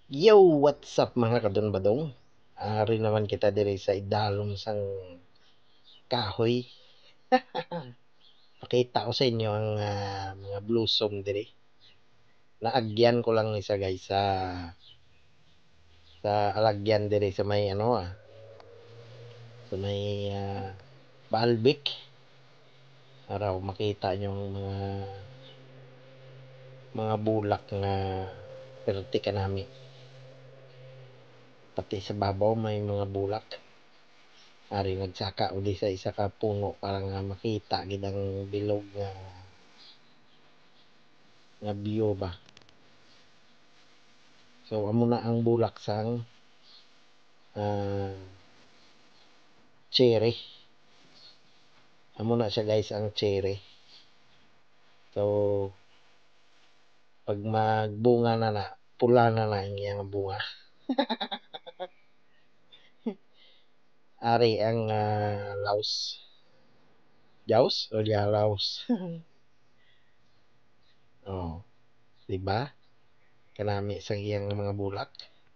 Yo, what's up mga kadon-badong? Ari naman kita diri sa idalom sang kahoy. Pakita ko sa inyo ang mga blossom diri. Naagyan ko lang isa guys sa alagyan diri sa may sa may Baalbek. Araw makita nyo ang mga bulak nga perti kanami. Pati sa babaw may mga bulak. Ari nagsaka uli sa isa ka puno para nga makita gid ang bilog nga view ba. So amo na ang bulak sang cherry. Amo na siya guys ang cherry. So pag magbunga na pula na ang iyang bunga. Ari ang laos. Jaws o laos. Oh, di ba? Kanami sa iyang mga bulak.